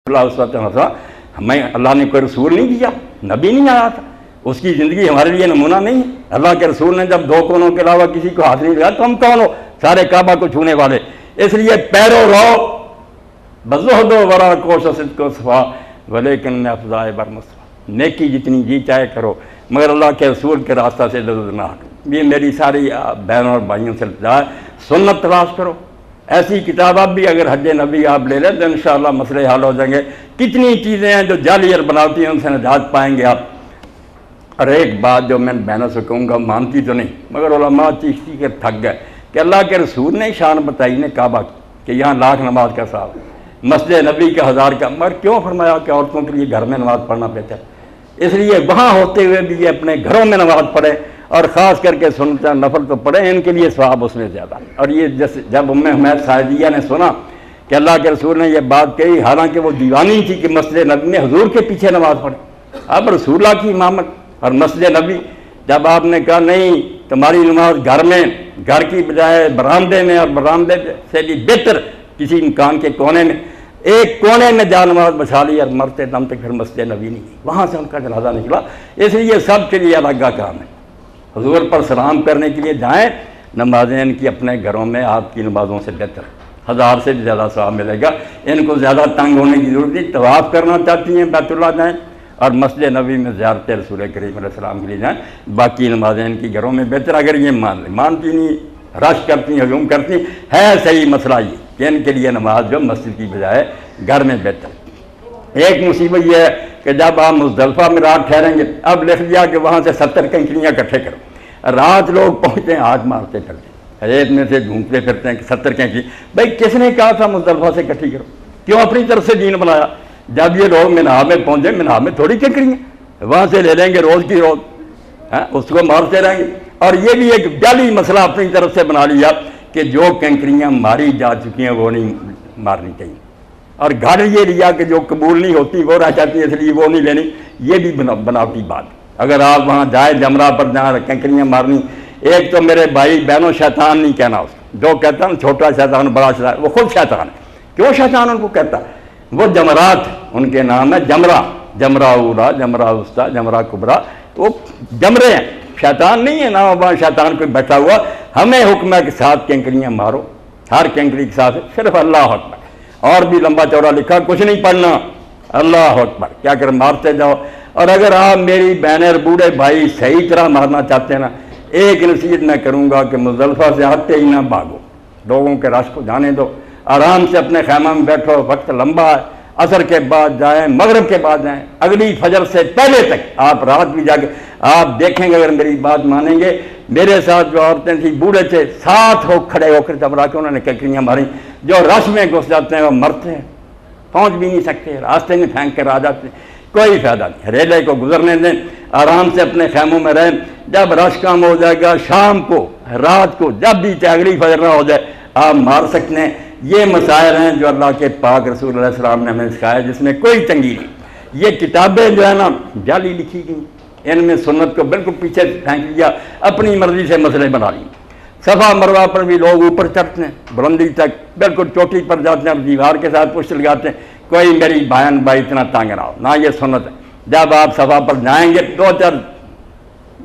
اللہ علیہ وسلم ہمیں اللہ نے کوئی رسول نہیں دیا، نبی نہیں آیا تھا، اس کی زندگی ہمارے لیے نمونہ نہیں ہے۔ اللہ کے رسول نے جب 2 کونوں کے علاوہ کسی کو ہاتھ نہیں لگایا تو ہم کون ہو سارے کعبہ کو چھونے والے؟ اس لیے پیرو رہو بزہد و ورا کوش و صدق و صفا ولیکن افضائے برمصفا، نیکی جتنی جی چاہے کرو مگر اللہ کے رسول کے راستہ سے لذت نہ ہٹو۔ یہ میری ساری بہنوں اور بھائیوں سے التجا ہے، سنت تلاش کرو۔ ایسی کتاب اب بھی اگر حج نبی آپ لے لیں تو انشاءاللہ مسئلے حل ہو جائیں گے۔ کتنی چیزیں ہیں جو جعلی اور بناوٹی ہیں، ان سے نجات پائیں گے آپ۔ اور ایک بات جو میں بہنوں سے کہوں گا، مانتی تو نہیں مگر علماء چیختی کے تھک گئے کہ اللہ کے رسول نے شان بتائی نے کعبہ کی کہ یہاں 1,00,000 نماز کا ثواب، مسجد نبی کا 1000 کا، مگر کیوں فرمایا کہ عورتوں کے لیے گھر میں نماز پڑھنا بہتر ہے؟ اس لیے وہاں ہوتے ہوئے بھی یہ اپنے گھروں میں نماز پڑھیں، اور خاص کر کے سنت نفل تو پڑھیں، ان کے لیے ثواب اس میں زیادہ ہے۔ اور یہ جب حمید سعدیہ نے سنا کہ اللہ کے رسول نے یہ بات کہی، حالانکہ وہ دیوانی تھی کہ مسجد نبی میں حضور کے پیچھے نماز پڑھیں، اب رسول اللہ کی امامت اور مسجد نبی، جب آپ نے کہا نہیں تمہاری نماز گھر میں، گھر کی بجائے برآمدے میں، اور برآمدے سے بھی بہتر کسی مکان کے کونے میں، ایک کونے میں جا نماز بچھا لی اور مرتے دم تک پھر مسجد نبی نہیں، وہاں سے ان کا جنازہ نکلا۔ اس لیے سب کے لیے الگ کام ہے، حضور پر سلام کرنے کے لیے جائیں، نمازیں ان کی اپنے گھروں میں آپ کی نمازوں سے بہتر، 1000 سے بھی زیادہ ثواب ملے گا۔ ان کو زیادہ تنگ ہونے کی ضرورت نہیں، طواف کرنا چاہتی ہیں بیت اللہ جائیں، اور مسجد نبی میں زیارت رسول کریم علیہ السلام کے لیے جائیں، باقی نمازیں ان کی گھروں میں بہتر۔ اگر یہ مان لیں، مانتی نہیں، رش کرتی، ہجوم کرتی، ہے صحیح مسئلہ یہ کہ ان کے لیے نماز جو مسجد کی بجائے گھر میں بہتر۔ ایک مصیبت یہ ہے کہ جب آپ مزدلفہ میں رات ٹھہریں گے، اب لکھ دیا کہ وہاں سے 70 کنکریاں اکٹھے کرو، رات لوگ پہنچتے ہیں ہاتھ مارتے پھرتے ہیں، ریت میں سے ڈھونڈتے پھرتے ہیں کہ 70 کنکری، بھائی کس نے کہا تھا مزدلفہ سے اکٹھی کرو؟ کیوں اپنی طرف سے دین بنایا؟ جب یہ لوگ منہا میں پہنچے، منہا میں تھوڑی کنکریاں، وہاں سے لے لیں گے روز کی روز، اس کو مارتے رہیں گے۔ اور یہ بھی ایک جعلی مسئلہ اپنی طرف سے بنا لیا کہ جو کنکریاں ماری جا چکی ہیں وہ نہیں مارنی چاہیے، اور گھر یہ لیا کہ جو قبول نہیں ہوتی وہ رہ جاتی ہے اس لیے وہ نہیں لینی، یہ بھی بناوٹی بات۔ اگر آپ وہاں جائیں جمرہ پر جہاں کنکریاں مارنی، ایک تو میرے بھائی بہنوں شیطان نہیں کہنا اس کو، جو کہتا ہے چھوٹا شیطان بڑا شیطان، وہ خود شیطان ہے۔ کیوں شیطان ان کو کہتا ہے؟ وہ جمرات ان کے نام ہے، جمرہ، جمرہ اولا، جمرہ وسطیٰ، جمرہ کبریٰ، وہ جمرے ہیں، شیطان نہیں ہے۔ نام وہاں شیطان کوئی بیٹھا ہوا، ہمیں حکم ہے کہ 7 کنکریاں مارو، ہر کنکری کے ساتھ صرف اللہ اکبر، اور بھی لمبا چوڑا لکھا، کچھ نہیں پڑھنا، اللہ اکبر کیا کر مارتے جاؤ۔ اور اگر آپ میری بہنیں اور بوڑھے بھائی صحیح طرح مارنا چاہتے ہیں نا، ایک نصیحت میں کروں گا کہ مزدلفہ سے آتے ہی نہ بھاگو، لوگوں کے رش کو جانے دو، آرام سے اپنے خیمہ میں بیٹھو، وقت لمبا ہے، عصر کے بعد جائیں، مغرب کے بعد جائیں، اگلی فجر سے پہلے تک آپ رات بھی جا کے آپ دیکھیں گے، اگر میری بات مانیں گے، میرے ساتھ جو عورتیں تھیں بوڑھے تھے، ساتھ ہو کھڑے ہو کر جمرہ کے انہوں نے کنکریاں ماری، جو رش میں گھس جاتے ہیں وہ مرتے ہیں، پہنچ بھی نہیں سکتے، راستے میں پھینک کر آ جاتے ہیں، کوئی فائدہ نہیں۔ ریلے کو گزرنے دیں، آرام سے اپنے خیموں میں رہیں، جب رش کم ہو جائے گا شام کو، رات کو، جب بھی چاہے اگلی فجر نہ ہو جائے آپ مار سکتے ہیں۔ یہ مسائل ہیں جو اللہ کے پاک رسول علیہ السلام نے ہمیں سکھایا، جس میں کوئی تنگی نہیں۔ یہ کتابیں جو ہے نا جعلی لکھی گئیں، ان میں سنت کو بالکل پیچھے پھینک لیا، اپنی مرضی سے مسئلے بنا لیے۔ صفا مروہ پر بھی لوگ اوپر چڑھتے ہیں، بلندی تک بالکل چوٹی پر جاتے ہیں اور دیوار کے ساتھ پشت لگاتے ہیں، کوئی میری بہن بھائی اتنا تانگ نہ ہو، نہ یہ سنت ہے۔ جب آپ صفا پر جائیں گے 2-4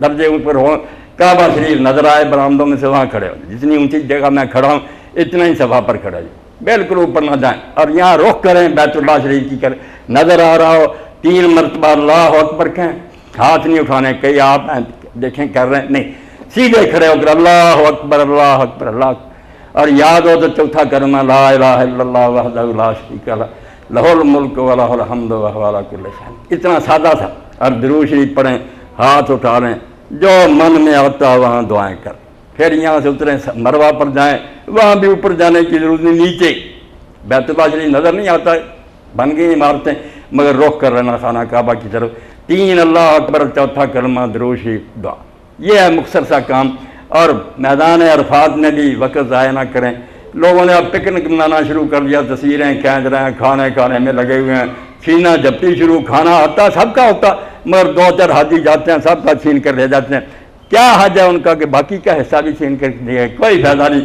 درجے اوپر ہو، کعبہ شریف نظر آئے، برآمدوں میں سے وہاں کھڑے ہو، جتنی اونچی جگہ میں کھڑا ہوں اتنا ہی صفا پر کھڑا جائے، بالکل اوپر نہ جائیں، اور یہاں رخ کریں بیت اللہ شریف کی کریں، نظر آ رہا ہو 3 مرتبہ اللہ اکبر کہیں، ہاتھ نہیں اٹھانے، کئی آپ دیکھیں کر رہے ہیں، نہیں، سیدھے کھڑے ہو کر اللہ اکبر اللہ اکبر اللہ اکبر، اور یاد ہو تو چوتھا کلمہ لا الہ الا اللہ وحدہ لا شریک لہ لہ الملک و لہ الحمد وہو علی کل شیء، اتنا سادہ تھا۔ اور درود شریف پڑھیں، ہاتھ اٹھا لیں، جو من میں آتا وہاں دعائیں کر، پھر یہاں سے اتریں مروہ پر جائیں، وہاں بھی اوپر جانے کی ضرورت نہیں، نیچے بیت اللہ شریف نظر نہیں آتا ہے، بن گئی عمارتیں، مگر رخ کر رہنا خانہ کعبہ کی طرف، 3 اللہ اکبر، چوتھا کلمہ، درود شریف، دعا، یہ ہے مختصر سا کام۔ اور میدان عرفات میں بھی وقت ضائع نہ کریں۔ لوگوں نے اب پکنک منانا شروع کر دیا، تصویریں کھینچ رہے ہیں، کھانے میں لگے ہوئے ہیں، چھینا جھپٹی شروع، کھانا آتا سب کا ہوتا، مگر 2-4 حاجی جاتے ہیں سب کا چھین کر لے جاتے ہیں۔ کیا حج ہے ان کا کہ باقی کا حصہ بھی چھین کر دیا، کوئی فائدہ نہیں،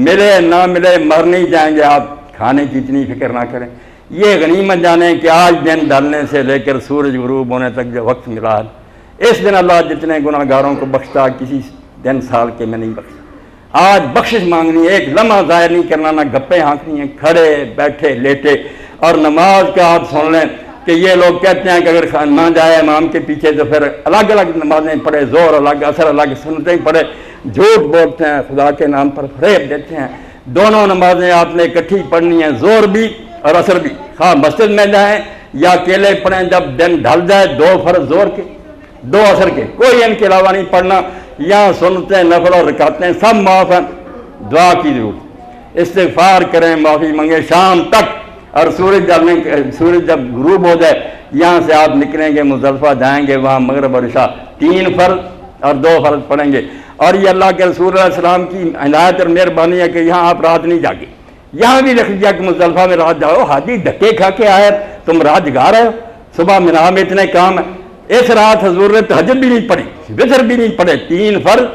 ملے نہ ملے مر نہیں جائیں گے آپ، کھانے کی اتنی فکر نہ کریں۔ یہ غنیمت جانیں کہ آج دن ڈھلنے سے لے کر سورج غروب ہونے تک جو وقت ملا ہے، اس دن اللہ جتنے گناہ گاروں کو بخشتا کسی دن سال کے میں نہیں بخشتا۔ آج بخشش مانگنی ہے، ایک لمحہ ظاہر نہیں کرنا، نہ گپیں ہانکنی ہیں، کھڑے بیٹھے لیٹے۔ اور نماز کا آپ سن لیں کہ یہ لوگ کہتے ہیں کہ اگر نہ جائے امام کے پیچھے تو پھر الگ الگ نمازیں پڑھے، زور الگ، اثر الگ، سنتیں پڑھے، جھوٹ بولتے ہیں، خدا کے نام پر فریب دیتے ہیں۔ دونوں نمازیں آپ نے اکٹھی پڑھنی ہیں، زور بھی اور اثر بھی، خواہ مسجد میں جائیں یا اکیلے پڑھیں۔ جب دن ڈھل جائے 2 فرض زور کے 2 اثر کے، کوئی ان کے علاوہ نہیں پڑھنا۔ یہاں سنتے نفل اور رکعتیں سب معاف ہیں، دعا کی ضرورت، استغفار کریں، معافی منگیں شام تک۔ اور سورج جب غروب ہو جائے یہاں سے آپ نکلیں گے، مزدلفہ جائیں گے، وہاں مغرب اور عشاء 3 فرض اور 2 فرض پڑھیں گے۔ اور یہ اللہ کے رسول علیہ السلام کی عنایت اور مہربانی ہے کہ یہاں آپ رات نہیں جاگے۔ یہاں بھی لکھ دیا کہ مزدلفہ میں رات جاؤ، حاجی دھکے کھا کے آئے تم رات جگا رہے ہو، صبح مینا میں اتنے کام ہیں۔ اس رات حضور نے تہجد بھی نہیں پڑھی، وتر بھی نہیں پڑھے، 3 فرض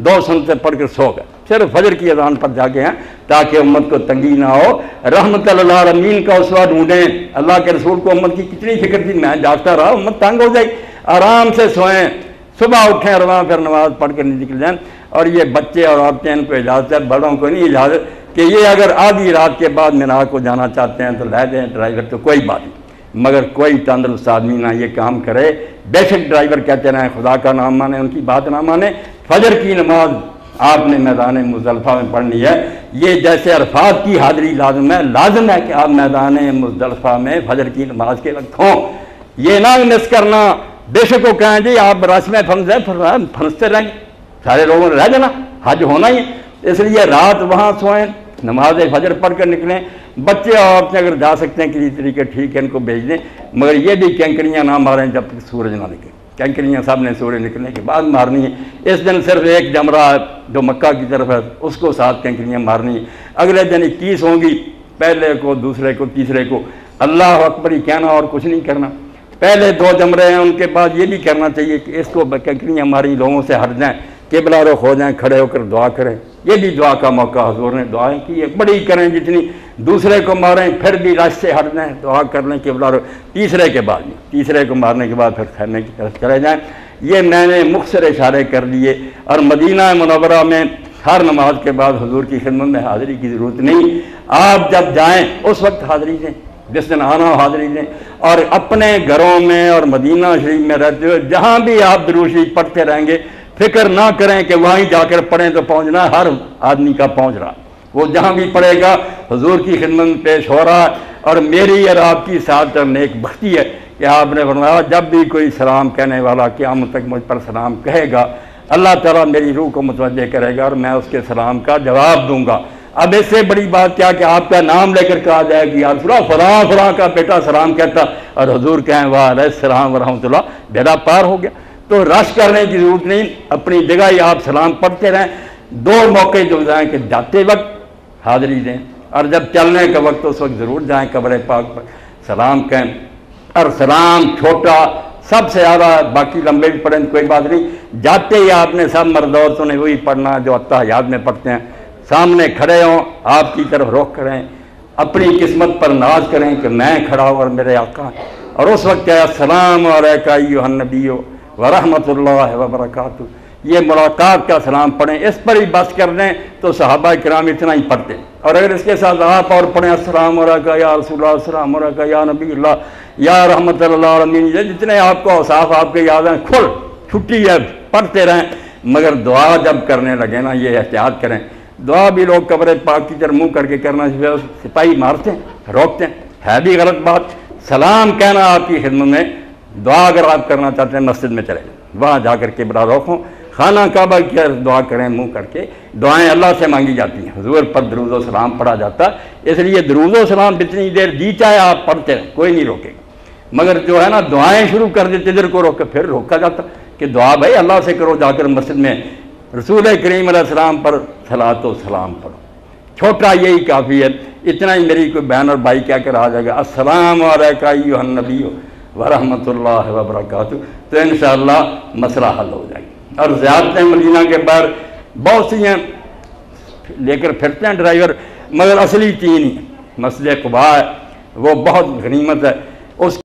2 سنتیں پڑھ کر سو گئے، صرف فجر کی اذان پر جاگے ہیں تاکہ امت کو تنگی نہ ہو۔ رحمت للعالمین کا اسوہ ڈھونڈیں۔ اللہ کے رسول کو امت کی کتنی فکر تھی، میں جاگتا رہا، امت تنگ ہو جائے، آرام سے سوئیں، صبح اٹھیں اور وہاں پھر نماز پڑھ کر نکل جائیں۔ اور یہ بچے اور عورتیں ان کو اجازت ہے، بڑوں کو نہیں اجازت کہ یہ اگر آدھی رات کے بعد مینا کو جانا چاہتے ہیں تو لے دیں ڈرائیور، تو کوئی بات نہیں، مگر کوئی تندرست آدمی نہ یہ کام کرے۔ بے شک ڈرائیور کہتے رہیں خدا کا نام مانے، ان کی بات نہ مانے۔ فجر کی نماز آپ نے میدان مزدلفہ میں پڑھنی ہے۔ یہ جیسے عرفات کی حاضری لازم ہے کہ آپ میدان مزدلفہ میں فجر کی نماز کے وقت ہوں۔ یہ نہ مس کرنا، بے شک وہ کہیں جی آپ رس میں پھنستے رہیں گے، سارے لوگوں نے رہ جانا، حج ہونا ہی ہے، اس لیے رات وہاں سوئیں، نماز فجر پڑھ کر نکلیں۔ بچے اور عورتیں اگر جا سکتے ہیں کسی طریقے ٹھیک ہے، ان کو بھیج دیں، مگر یہ بھی کینکریاں نہ ماریں جب تک سورج نہ نکلے۔ کینکریاں سب نے سورج نکلنے کے بعد مارنی ہے۔ اس دن صرف ایک جمرہ جو مکہ کی طرف ہے اس کو 7 کینکریاں مارنی ہے۔ اگلے دن 21 ہوں گی، پہلے کو، دوسرے کو، تیسرے کو اللہ اکبر ہی کہنا اور کچھ نہیں کرنا۔ پہلے 2 جمرے ہیں، ان کے بعد یہ بھی کرنا چاہیے کہ اس کو کینکریاں ماری لوگوں سے ہٹ جائیں، قبلہ رخ ہو جائیں، کھڑے ہو کر دعا کریں۔ یہ بھی دعا کا موقع، حضور نے دعائیں کی ہے، بڑی کریں جتنی، دوسرے کو ماریں پھر بھی رش سے ہٹ جائیں، دعا کر لیں قبلہ رخ، تیسرے کے بعد نہیں، تیسرے کو مارنے کے بعد پھر خیمے کی طرف چلے جائیں۔ یہ میں نے مختصر اشارے کر لیے۔ اور مدینہ منورہ میں ہر نماز کے بعد حضور کی خدمت میں حاضری کی ضرورت نہیں، آپ جب جائیں اس وقت حاضری دیں، جس دن آنا ہو حاضری دیں۔ اور اپنے گھروں میں اور مدینہ شریف میں رہتے ہوئے جہاں بھی آپ درود شریف پڑھتے رہیں گے، فکر نہ کریں کہ وہیں جا کر پڑھیں تو پہنچنا، ہر آدمی کا پہنچ رہا، وہ جہاں بھی پڑھے گا حضور کی خدمت میں پیش ہو رہا ہے۔ اور میری اور آپ کی ساتھ نیک بختی ہے کہ آپ نے فرمایا جب بھی کوئی سلام کہنے والا قیامت تک مجھ پر سلام کہے گا، اللہ تعالیٰ میری روح کو متوجہ کرے گا اور میں اس کے سلام کا جواب دوں گا۔ اب اس سے بڑی بات کیا کہ آپ کا نام لے کر کہا جائے کہ یا رسول اللہ فلاں فلاں کا بیٹا سلام کہتا، اور حضور کہیں وعلیہ السلام ورحمۃ اللہ، بیڑا پار ہو گیا۔ تو رش کرنے کی ضرورت نہیں، اپنی جگہ ہی آپ سلام پڑھتے رہیں۔ 2 موقع جو جائیں کہ جاتے وقت حاضری دیں، اور جب چلنے کا وقت اس وقت ضرور جائیں قبر پاک پر سلام کہیں۔ اور سلام چھوٹا سب سے زیادہ، باقی لمبے بھی پڑھیں کوئی بات نہیں، جاتے ہی آپ نے سب مرد عورتوں نے وہی پڑھنا جو اتحیات میں پڑھتے ہیں۔ سامنے کھڑے ہوں، آپ کی طرف رخ کریں، اپنی قسمت پر ناز کریں کہ میں کھڑا ہوں اور میرے آقا ہیں۔ اور اس وقت کیا السلام علیکہ ایھا النبی ورحمۃ اللہ وبرکاتہ، یہ ملاقات کا سلام پڑھیں، اس پر ہی بس کر دیں تو صحابہ کرام اتنا ہی پڑھتے۔ اور اگر اس کے ساتھ آپ اور پڑھیں السلام علیکہ یا رسول اللہ، السلام علیکہ یا نبی اللہ، یا رحمت للعالمین، جتنے آپ کو اوصاف آپ کے یاد ہیں کھل چھٹی ہے پڑھتے رہیں۔ مگر دعا جب کرنے لگے نا یہ احتیاط کریں، دعا بھی لوگ قبر پاک کی طرف منہ کر کے کرنا، سپاہی مارتے ہیں، روکتے ہیں، ہے بھی غلط بات۔ سلام کہنا آپ کی خدمت میں، دعا اگر آپ کرنا چاہتے ہیں مسجد میں چلے جائیں، وہاں جا کر کے بڑا روکوں، خانہ کعبہ کی دعا کریں منہ کر کے، دعائیں اللہ سے مانگی جاتی ہیں، حضور پر درود و سلام پڑھا جاتا، اس لیے درود و سلام جتنی دیر جی چاہے آپ پڑھتے رہیں، کوئی نہیں روکے گا۔ مگر جو ہے نا دعائیں شروع کر دیتے ادھر کو روک کے، پھر روکا جاتا کہ دعا بھائی اللہ سے کرو، جا کر مسجد میں رسول کریم علیہ السلام پر صلاۃ و سلام پڑھو، چھوٹا یہی کافی ہے۔ اتنا ہی میری کوئی بہن اور بھائی کیا کر آ جائے گا السلام علیکہ ایھا النبی ورحمۃ اللہ وبرکاتہ، تو انشاءاللہ مسئلہ حل ہو جائے گا۔ اور زیادتیں مدینہ کے باہر بہت سی ہیں، لے کر پھرتے ہیں ڈرائیور، مگر اصلی 3 ہی، مسجد قباء ہے، وہ بہت غنیمت ہے۔